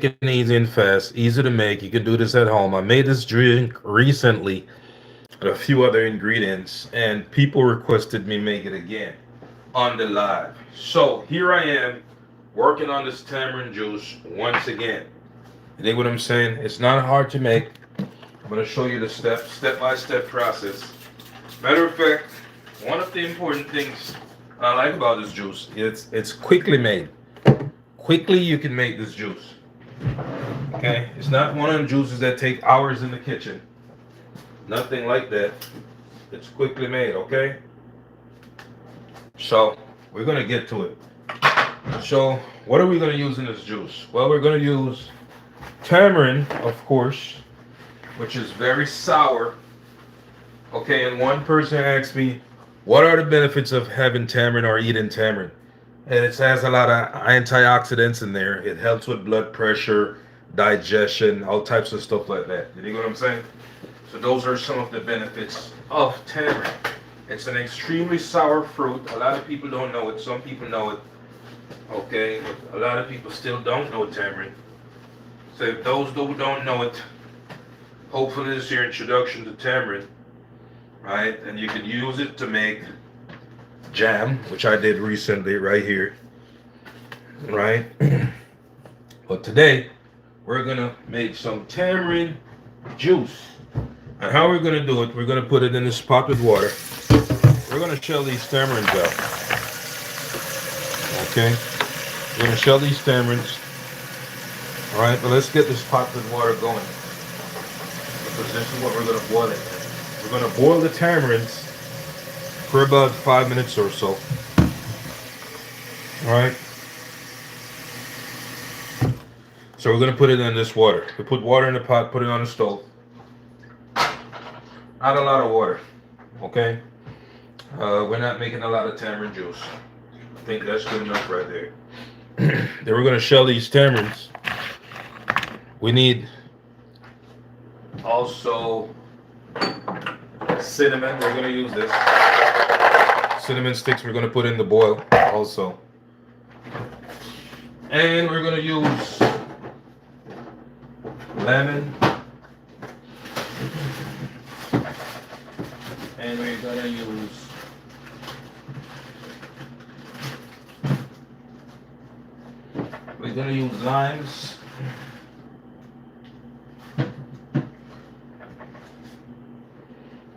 and easy and fast, easy to make. You can do this at home. I made this drink recently with a few other ingredients, and people requested me make it again on the live. So here I am working on this tamarind juice once again. You dig what I'm saying? It's not hard to make. I'm gonna show you the step by step process. Matter of fact, one of the important things I like about this juice is it's quickly made. Quickly you can make this juice. Okay, it's not one of the juices that take hours in the kitchen. Nothing like that. It's quickly made. Okay. So we're gonna get to it. So what are we gonna use in this juice? Well, we're gonna use tamarind, of course, which is very sour. Okay, and one person asked me, what are the benefits of having tamarind or eating tamarind? And it has a lot of antioxidants in there. It helps with blood pressure, digestion, all types of stuff like that. You know what I'm saying? So those are some of the benefits of tamarind. It's an extremely sour fruit. A lot of people don't know it. Some people know it. Okay, but a lot of people still don't know tamarind. So if those who don't know it, hopefully this is your introduction to tamarind, right? And you can use it to make jam, which I did recently right here, right? But today we're gonna make some tamarind juice. And how we're gonna do it, we're gonna put it in this pot with water. We're gonna shell these tamarinds out. Okay? We're gonna shell these tamarinds. Alright, but let's get this pot with water going. Because this is what we're gonna boil it. We're gonna boil the tamarinds for about 5 minutes or so. Alright? So we're gonna put it in this water. We put water in the pot, put it on the stove. Not a lot of water. Okay? We're not making a lot of tamarind juice. I think that's good enough right there. Then we're gonna shell these tamarinds. We need also cinnamon. We're gonna use this. Cinnamon sticks we're gonna put in the boil also. And we're gonna use lemon. And we're gonna use limes.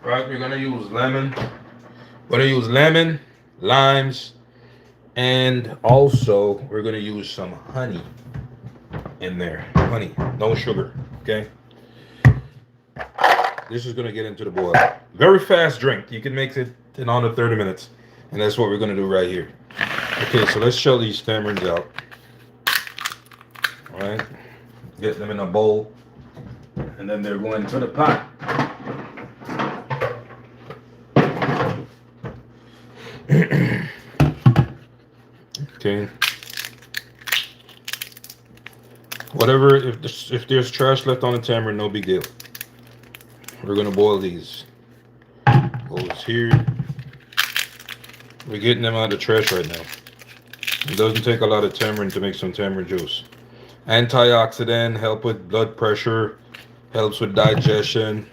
Right, we're gonna use lemon. We're gonna use lemon, limes, and also we're gonna use some honey in there. Honey, no sugar. Okay. This is gonna get into the boil. Very fast drink. You can make it in under 30 minutes, and that's what we're gonna do right here. Okay, so let's shell these tamarinds out. All right, get them in a bowl, and then they're going to the pot. Okay. Whatever, if there's trash left on the tamarind, no big deal. We're gonna boil these. Goes here. We're getting them out of the trash right now. It doesn't take a lot of tamarind to make some tamarind juice. Antioxidant, help with blood pressure, helps with digestion.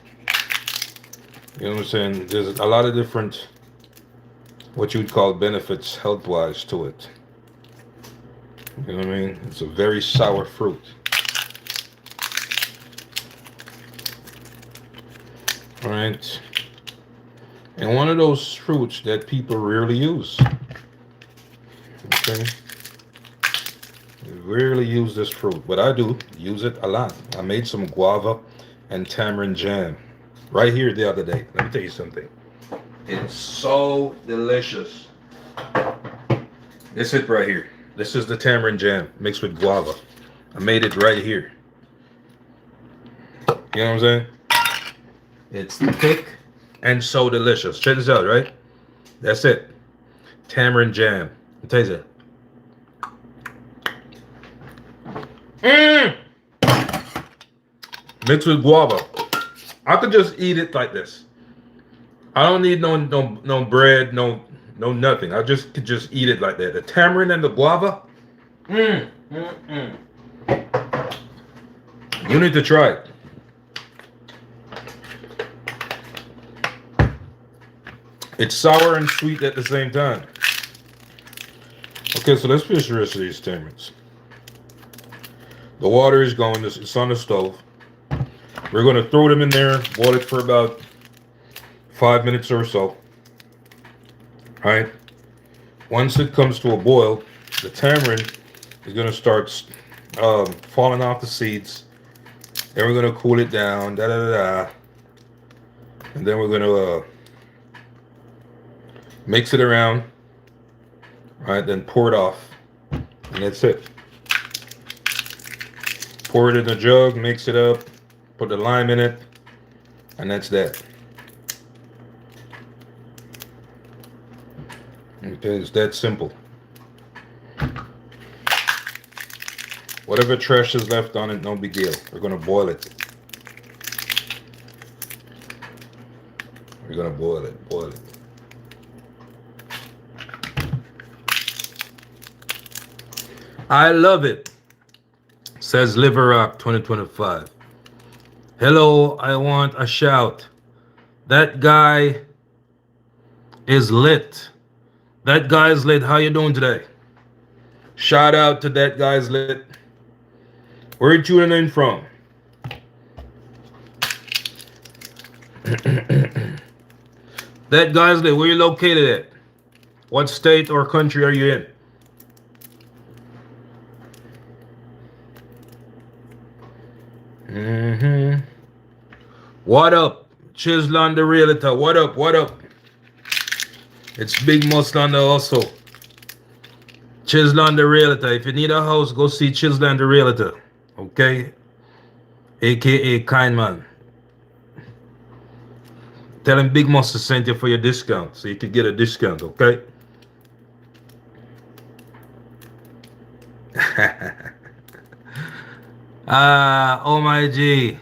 You know what I'm saying? There's a lot of different, what you would call benefits health-wise to it. You know what I mean? It's a very sour fruit. All right. And one of those fruits that people rarely use. Okay. Rarely use this fruit, but I do use it a lot. I made some guava and tamarind jam right here the other day. Let me tell you something. It's so delicious. This is it right here. This is the tamarind jam mixed with guava. I made it right here. You know what I'm saying? It's thick and so delicious. Check this out, right? That's it. Tamarind jam. It tastes it. Mixed with guava. I could just eat it like this. I don't need no bread, no nothing. I just could eat it like that. The tamarind and the guava. You need to try it. It's sour and sweet at the same time. Okay, so let's finish the rest of these tamarinds. The water is going. It's on the stove. We're going to throw them in there, boil it for about 5 minutes or so. All right. Once it comes to a boil, the tamarind is going to start falling off the seeds. Then we're going to cool it down. Da da da da. And then we're going to mix it around. All right. Then pour it off, and that's it. Pour it in a jug, mix it up, put the lime in it, and that's that. Okay, it's that simple. Whatever trash is left on it, no big deal. We're gonna boil it. We're gonna boil it, boil it. I love it. Says Liver Rock 2025. Hello, I want a shout. That guy is lit. That guy's lit. How you doing today? Shout out to that guy's lit. Where are you tuning in from? That guy's lit. Where are you located at? What state or country are you in? What up, Chislan the Realtor? What up? What up? It's Big Muscle also. Chislan the Realtor. If you need a house, go see Chislan the Realtor. Okay? AKA Kind Man. Tell him Big Muscle sent you for your discount, so you could get a discount, okay? Oh my G.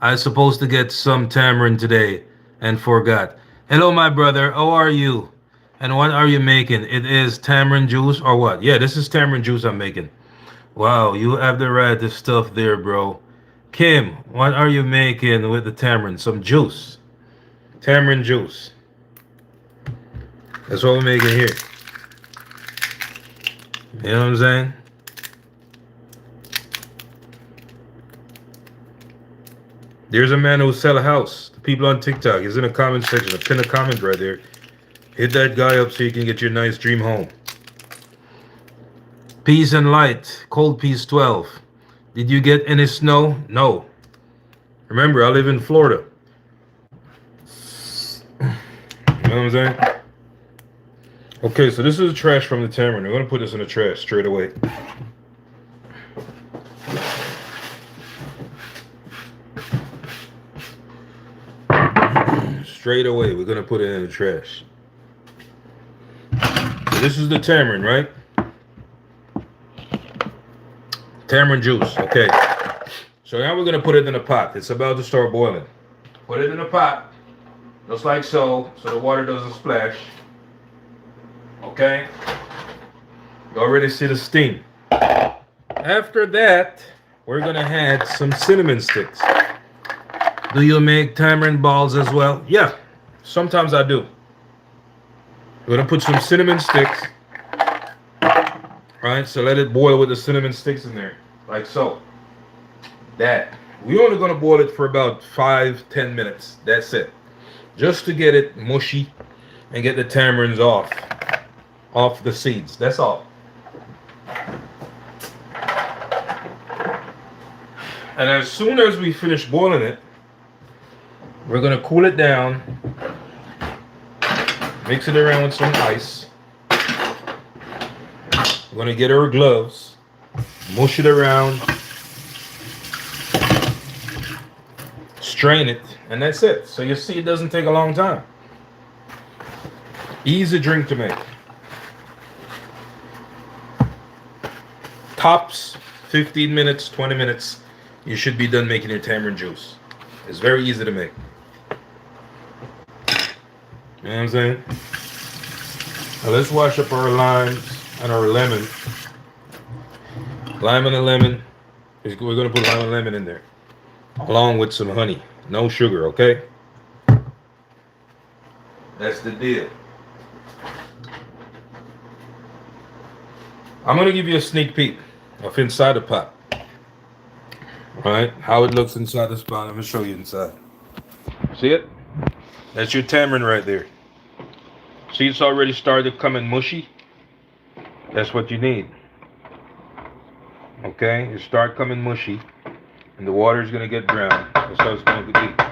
I was supposed to get some tamarind today and forgot. Hello, my brother. How are you? And what are you making? It is tamarind juice or what? Yeah, this is tamarind juice I'm making. Wow, you have the right stuff there, bro. Kim, what are you making with the tamarind? Some juice. Tamarind juice. That's what we're making here. You know what I'm saying? There's a man who will sell a house. The people on TikTok. He's in the comment section. I pin a comment right there. Hit that guy up so you can get your nice dream home. Peace and light. Cold Peace 12. Did you get any snow? No. Remember, I live in Florida. You know what I'm saying? Okay, so this is the trash from the tamarind. We're going to put this in the trash straight away. Straight away, we're going to put it in the trash. So this is the tamarind, right? Tamarind juice, okay. So now we're going to put it in a pot. It's about to start boiling. Put it in a pot, just like so the water doesn't splash. Okay? You already see the steam. After that, we're going to add some cinnamon sticks. Do you make tamarind balls as well? Yeah, sometimes I do. We're gonna put some cinnamon sticks. Right, so let it boil with the cinnamon sticks in there, like so. That. We're only gonna boil it for about 5-10 minutes. That's it. Just to get it mushy and get the tamarinds off the seeds. That's all. And as soon as we finish boiling it, we're going to cool it down, mix it around with some ice. We're going to get our gloves, mush it around, strain it, and that's it. So you see it doesn't take a long time. Easy drink to make. Tops 15 minutes, 20 minutes, you should be done making your tamarind juice. It's very easy to make. You know what I'm saying? Now let's wash up our limes and our lemon. Lime and a lemon. We're gonna put lime and lemon in there, along with some honey. No sugar, okay? That's the deal. I'm gonna give you a sneak peek of inside the pot. All right, how it looks inside this pot. I'm gonna show you inside. See it? That's your tamarind right there. See, it's already started coming mushy. That's what you need. Okay, it start coming mushy, and the water is gonna get brown. That's how it's going to be.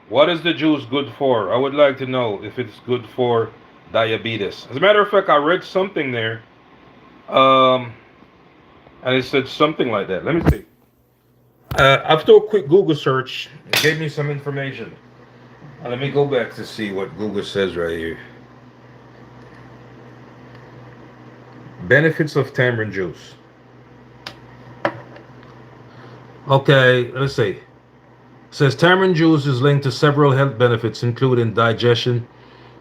What is the juice good for? I would like to know if it's good for diabetes. As a matter of fact, I read something there, um, and it said something like that. Let me see. After a quick Google search, it gave me some information. Let me go back to see what Google says right here. Benefits of tamarind juice. Okay, let's see. It says tamarind juice is linked to several health benefits, including digestion,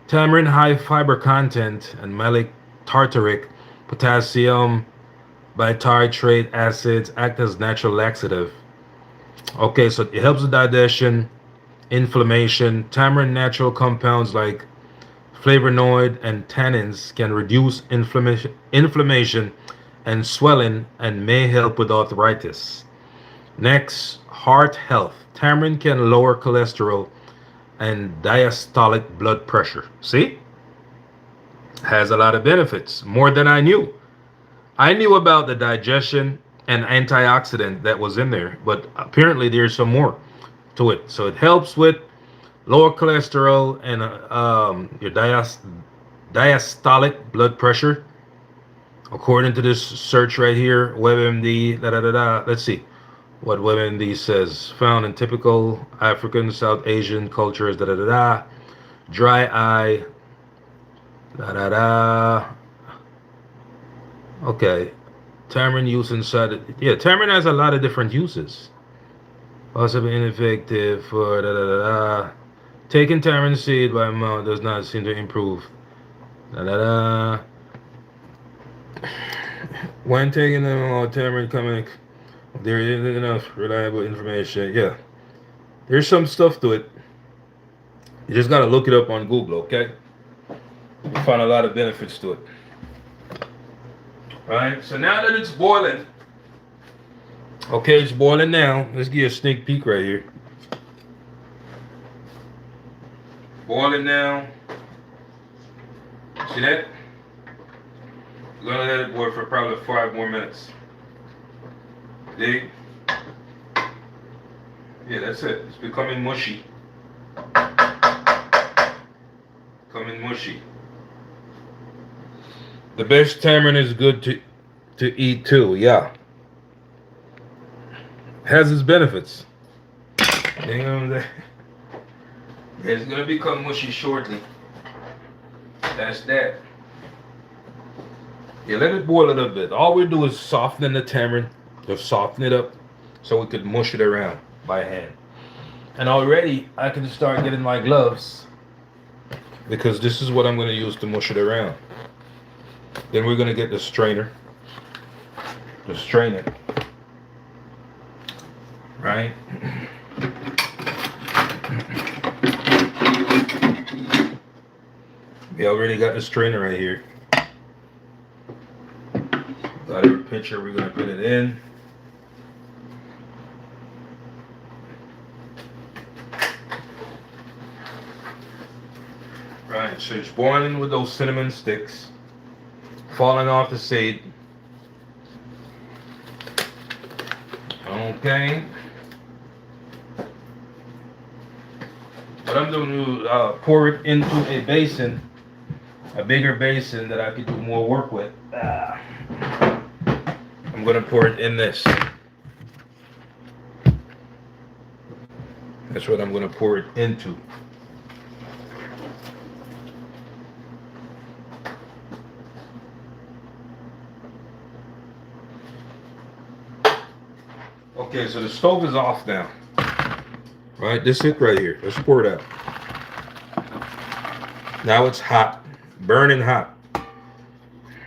tamarind high fiber content, and malic tartaric, potassium, bitartrate acids act as natural laxative. Okay, so it helps with digestion, inflammation. Tamarind natural compounds like flavonoid and tannins can reduce inflammation and swelling and may help with arthritis. Next, heart health. Tamarind can lower cholesterol and diastolic blood pressure. See? Has a lot of benefits, more than I knew. I knew about the digestion and antioxidant that was in there, but apparently there's some more to it. So it helps with lower cholesterol and your diastolic blood pressure. According to this search right here, WebMD, da da da da. Let's see what WebMD says. Found in typical African, South Asian cultures, da da da da. Dry eye, da da da. Okay. Tamarind use inside it. Yeah, tamarind has a lot of different uses. Possibly ineffective for da da da da. Taking tamarind seed by mouth does not seem to improve. Da da da. When taking them tamarind coming, there isn't enough reliable information. Yeah, there's some stuff to it. You just gotta look it up on Google, okay? You find a lot of benefits to it. Right, so now that it's boiling, okay, it's boiling now. Let's give you a sneak peek right here. Boiling now. See that? We're gonna let it boil for probably 5 more minutes. Dig? Yeah, that's it. It's becoming mushy. Becoming mushy. The best tamarind is good to eat too, yeah. Has its benefits. You know what I'm saying? Yeah, it's gonna become mushy shortly. That's that. Yeah, let it boil a little bit. All we do is soften the tamarind, just soften it up so we could mush it around by hand. And already I can start getting my gloves because this is what I'm gonna use to mush it around. Then we're gonna get the strainer to strain it. Right? We already got the strainer right here. Got our pitcher, we're gonna put it in. Right, so it's boiling with those cinnamon sticks, falling off the seed. Okay. What I'm doing is pour it into a basin, a bigger basin that I could do more work with. I'm gonna pour it in this. That's what I'm gonna pour it into. Okay, so the stove is off now. Right, this is it right here. Let's pour it out. Now it's hot, burning hot.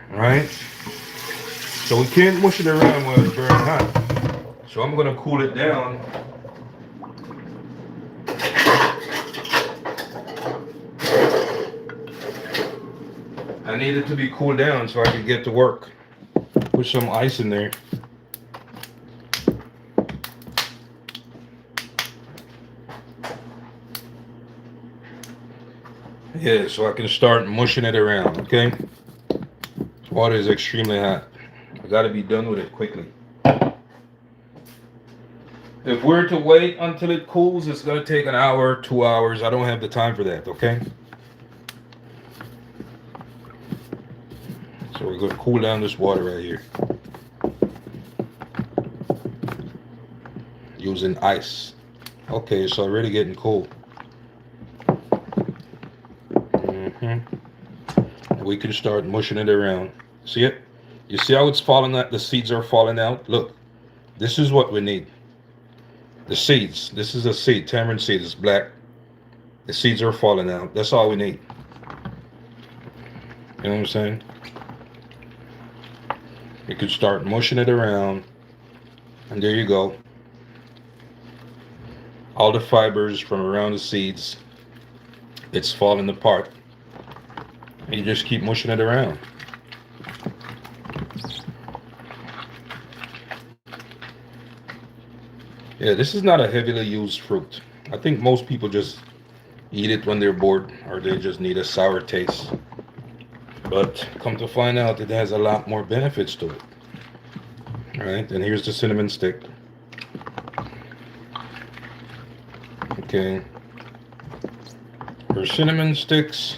Right? So we can't mush it around while it's burning hot. So I'm gonna cool it down. I need it to be cooled down so I can get to work. Put some ice in there. Yeah, so I can start mushing it around, okay? This water is extremely hot. I gotta be done with it quickly. If we're to wait until it cools, it's gonna take an hour, 2 hours. I don't have the time for that, okay? So we're gonna cool down this water right here. Using ice. Okay, it's already getting cold. We can start mushing it around. See it? You see how it's falling out? The seeds are falling out. Look, this is what we need. The seeds. This is a seed. Tamarind seed is black. The seeds are falling out. That's all we need. You know what I'm saying? You can start mushing it around. And there you go. All the fibers from around the seeds, it's falling apart. And you just keep mushing it around. Yeah, this is not a heavily used fruit. I think most people just eat it when they're bored or they just need a sour taste. But come to find out, it has a lot more benefits to it. All right, and here's the cinnamon stick. Okay. For cinnamon sticks,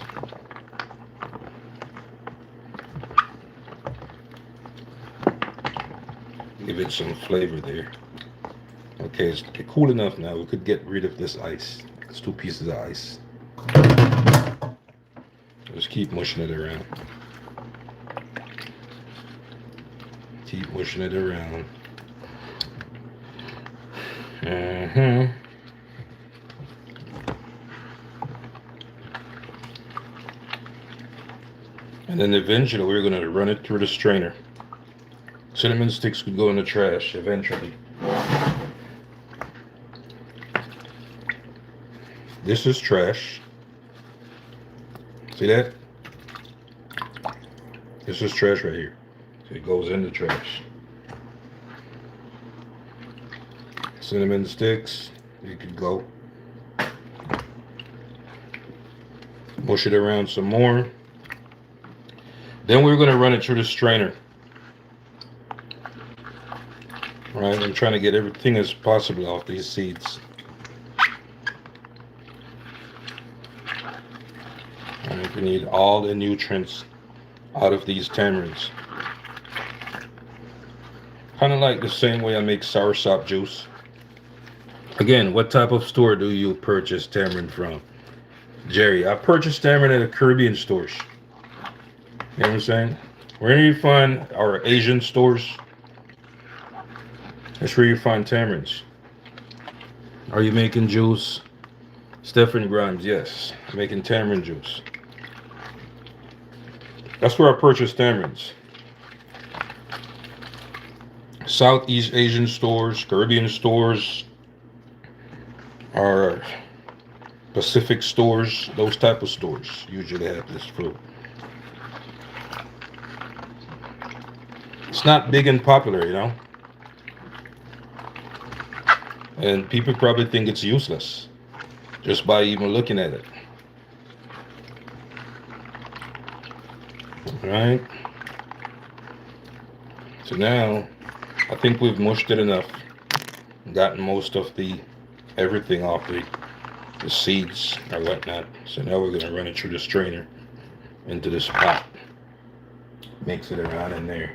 give it some flavor there. Okay, it's cool enough now. We could get rid of this ice. It's 2 pieces of ice. Just keep mushing it around. Keep mushing it around. And then eventually we're going to run it through the strainer. Cinnamon sticks could go in the trash eventually. This is trash. See that? This is trash right here. So it goes in the trash. Cinnamon sticks, you could go. Mush it around some more. Then we're going to run it through the strainer. Right, I'm trying to get everything as possible off these seeds. Alright, we need all the nutrients out of these tamarinds. Kind of like the same way I make soursop juice. Again, what type of store do you purchase tamarind from? Jerry, I purchased tamarind at the Caribbean stores. You know what I'm saying? Where do you find our Asian stores? That's where you find tamarinds. Are you making juice? Stephen Grimes, yes. I'm making tamarind juice. That's where I purchase tamarinds. Southeast Asian stores, Caribbean stores, or Pacific stores, those type of stores usually have this fruit. It's not big and popular, you know? And people probably think it's useless just by even looking at it. Alright. So now, I think we've mushed it enough. Gotten most of the everything off the seeds or whatnot. So now we're going to run it through the strainer into this pot. Mix it around in there.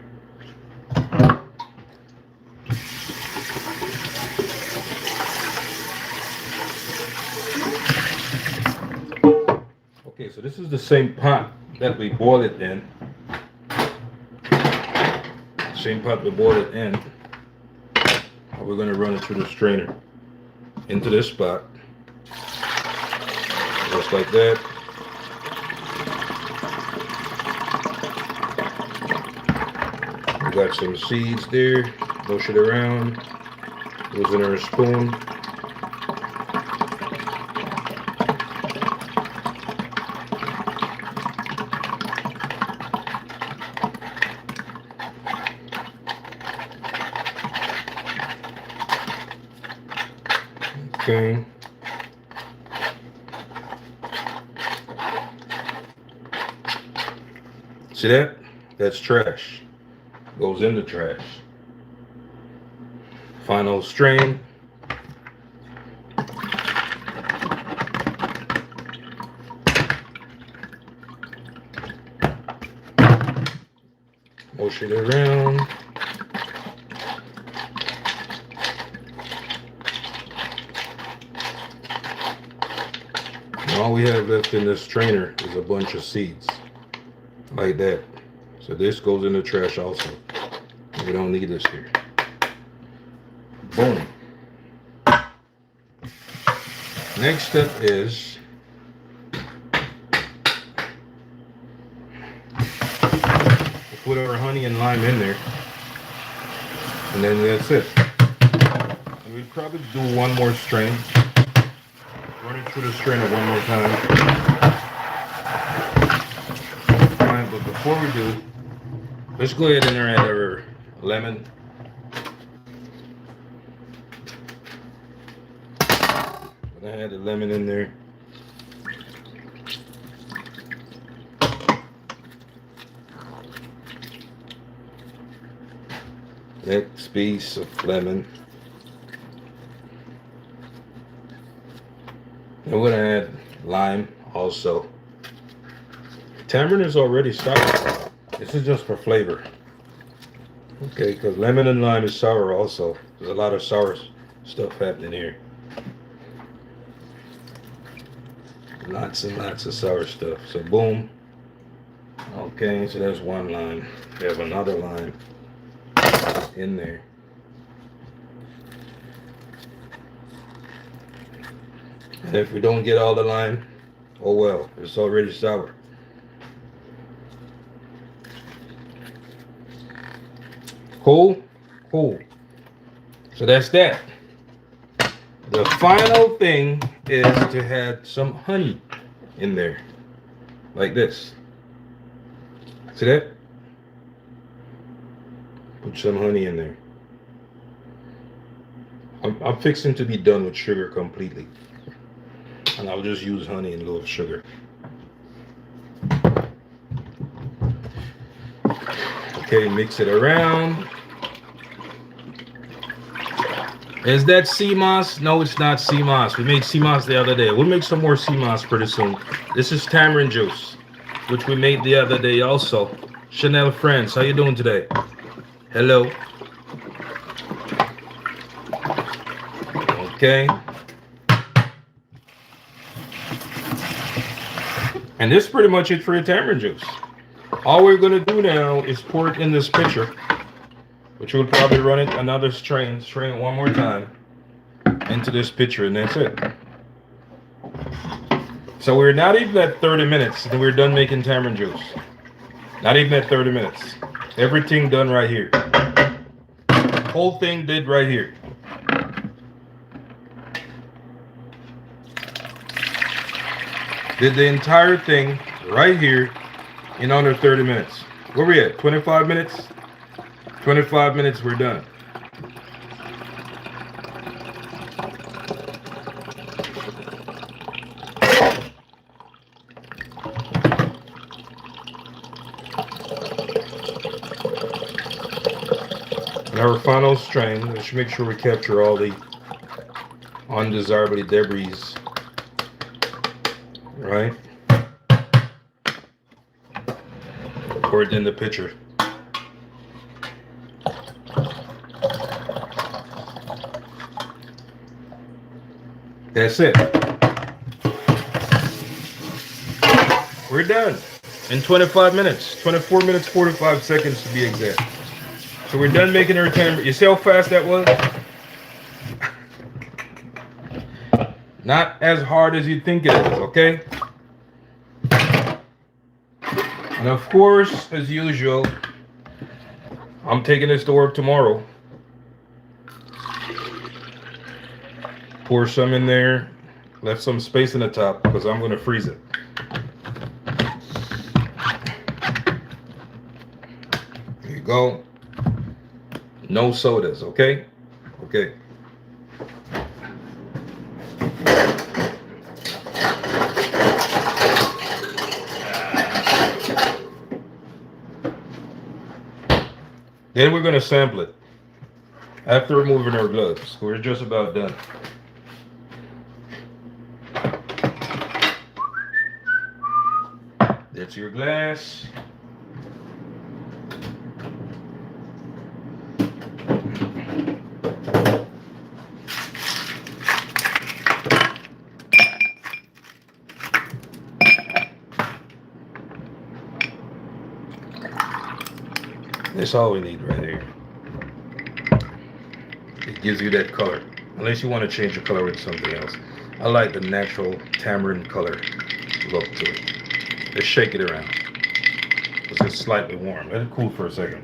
Okay, so this is the same pot that we boiled it in. Same pot we boiled it in. We're going to run it through the strainer into this pot. Just like that. We got some seeds there. Push it around. Using our spoon. Okay. See that? That's trash. Goes in the trash. Final strain. Motion it around. And all we have left in this strainer is a bunch of seeds. Like that. So this goes in the trash also. We don't need this here. Boom. Next step is put our honey and lime in there. And then that's it. And we'd probably do one more strain. Run it through the strainer one more time. Alright, but before we do, let's go ahead and add our lemon. I had the lemon in there. Next piece of lemon. And we're gonna add lime also. Tamarind is already sour. This is just for flavor. Okay, because lemon and lime is sour also. There's a lot of sour stuff happening here. Lots and lots of sour stuff. So boom. Okay, so there's one lime. We have another lime in there. And if we don't get all the lime, oh well, it's already sour. Cool? Cool. So that's that. The final thing is to add some honey in there. Like this. See that? Put some honey in there. I'm fixing to be done with sugar completely. And I'll just use honey in lieu of sugar. Okay, mix it around. Is that sea moss? No, it's not sea moss. We made sea moss the other day. We'll make some more sea moss pretty soon. This is tamarind juice, which we made the other day also. Chanel friends, how you doing today? Hello. Okay. And this is pretty much it for the tamarind juice. All we're going to do now is pour it in this pitcher, which we'll probably run it another strain it one more time into this pitcher, and that's it. So we're not even at 30 minutes, and we're done making tamarind juice. Not even at 30 minutes. Everything done right here. Whole thing did right here. Did the entire thing right here in under 30 minutes. Where we at? 25 minutes? 25 minutes, we're done. And our final strain, let's make sure we capture all the undesirable debris. Right? Pour it in the pitcher. That's it. We're done in 25 minutes. 24 minutes, 45 seconds to be exact. So we're done making our tamarind. You see how fast that was? Not as hard as you think it is, okay? And of course, as usual, I'm taking this to work tomorrow. Pour some in there. Left some space in the top because I'm going to freeze it. There you go. No sodas, okay? Okay. Then we're going to sample it. After removing our gloves, we're just about done. That's your glass. That's all we need right here. It gives you that color. Unless you want to change the color with something else. I like the natural tamarind color look to it. Let's shake it around. It's slightly warm. Let it cool for a second.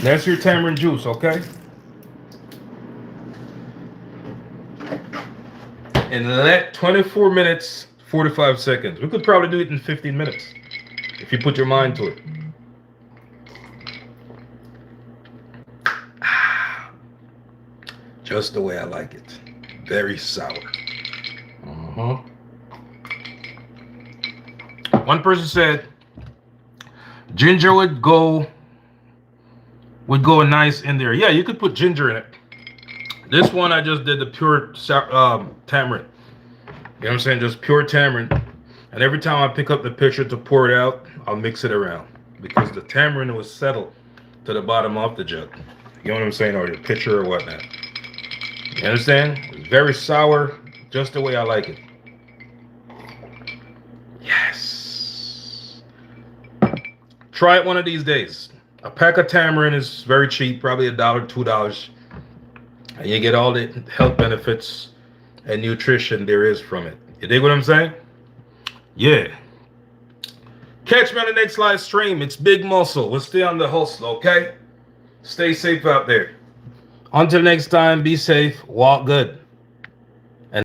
That's your tamarind juice, okay? And let 24 minutes, 45 seconds. We could probably do it in 15 minutes if you put your mind to it. Just the way I like it. Very sour. One person said ginger would go nice in there. Yeah, you could put ginger in it. This one I just did the pure tamarind. You know what I'm saying? Just pure tamarind. And every time I pick up the pitcher to pour it out, I'll mix it around because the tamarind was settled to the bottom of the jug. You know what I'm saying? Or the pitcher or whatnot. You understand? It's very sour, just the way I like it. Yes. Try it one of these days. A pack of tamarind is very cheap, probably $1, $2. And you get all the health benefits and nutrition there is from it. You dig what I'm saying? Yeah. Catch me on the next live stream. It's Big Muscle. We'll stay on the hustle, okay? Stay safe out there. Until next time, be safe, walk good.